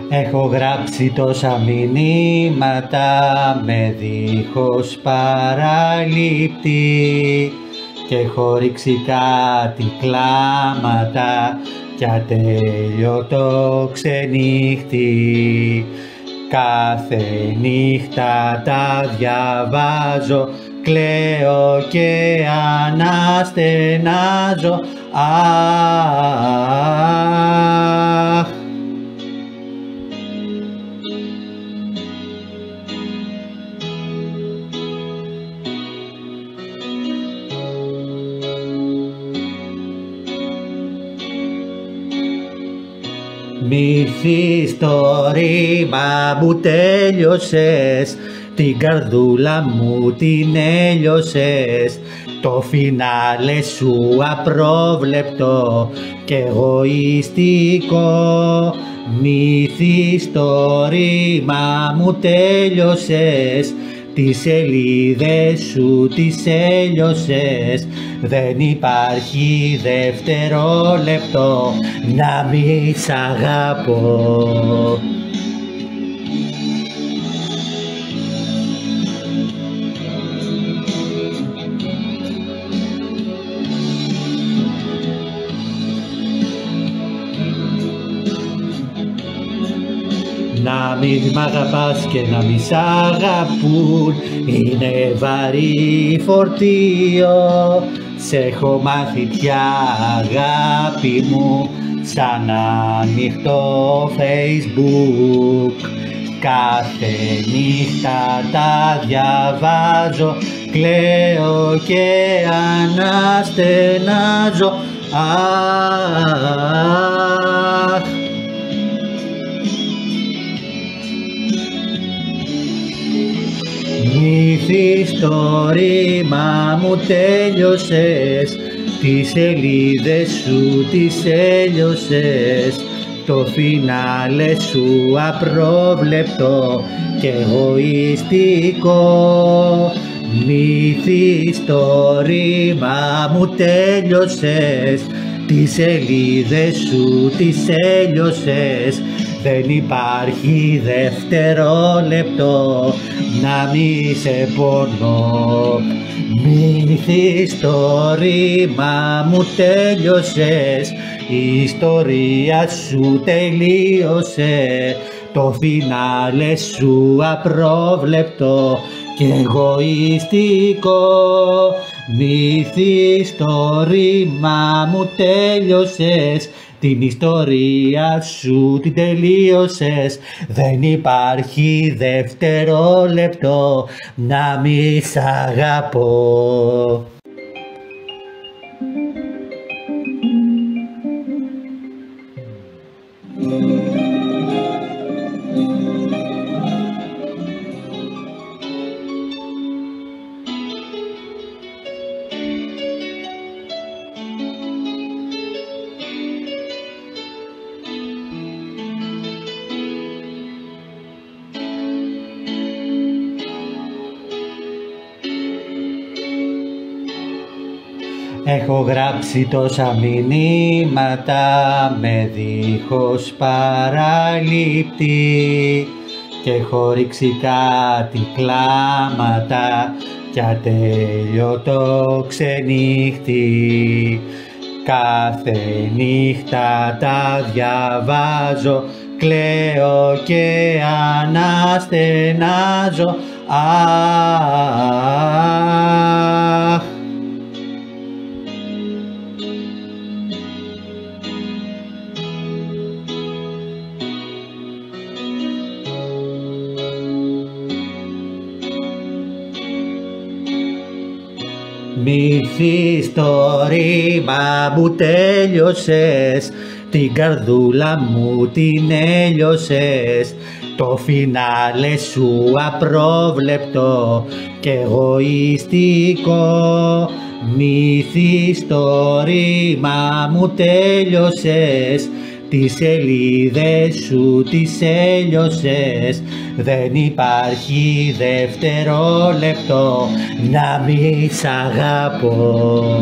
Έχω γράψει τόσα μηνύματα με δίχως παραλήπτη και έχω ρίξει κάτι κλάματα κι ατέλειωτο ξενύχτη. Κάθε νύχτα τα διαβάζω, κλαίω και αναστενάζω. Αχ, μυθείς το ρήμα μου τέλειωσες, την καρδούλα μου την έλειωσες, το φινάλε σου απρόβλεπτο και εγωιστικό. Μυθείς το ρήμα μου τέλειωσες, τις σελίδες σου τις έλειωσες, δεν υπάρχει δευτερόλεπτο να μη σ' αγαπώ. Να μην μ' αγαπάς και να μη σ' αγαπούν είναι βαρύ φορτίο. Σ' έχω μάθει πια αγάπη μου σαν ανοιχτό Facebook. Κάθε νύχτα τα διαβάζω, κλαίω και αναστενάζω. Αχ, μυθείς το ρήμα μου τέλειωσες, τις σελίδες σου τις έλειωσες, το φινάλε σου απρόβλεπτο και εγωιστικό. Μυθείς το ρήμα μου τέλειωσες, τις σελίδες σου τις έλειωσες, δεν υπάρχει δευτερόλεπτο να μη σε πονώ. Μυθείς το ρήμα μου τέλειωσες, η ιστορία σου τελείωσε, το φινάλε σου απρόβλεπτο και εγωιστικό. Μυθείς το ρήμα μου τέλειωσες, την ιστορία σου την τελείωσες, δεν υπάρχει δευτερόλεπτο να μη σ' αγαπώ. Έχω γράψει τόσα μηνύματα με δίχως παραλήπτη και έχω ρίξει κάτι κλάματα κι ατέλειωτο ξενύχτη. Κάθε νύχτα τα διαβάζω, κλαίω και αναστενάζω. Αχ, μυθείς το ρήμα μου τέλειωσες, την καρδούλα μου την έλειωσες, το φινάλε σου απρόβλεπτο και εγωιστικό. Μυθείς το ρήμα μου τέλειωσες, τις σελίδες σου τις έλειωσες, δεν υπάρχει δευτερόλεπτο να μη σ' αγαπώ.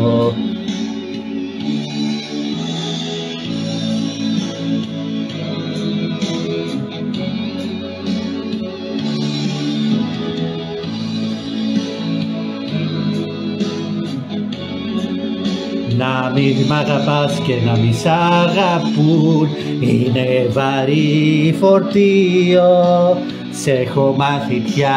Να μην μ' αγαπάς και να μη σ' αγαπούν είναι βαρύ φορτίο, σ' έχω μάθει πια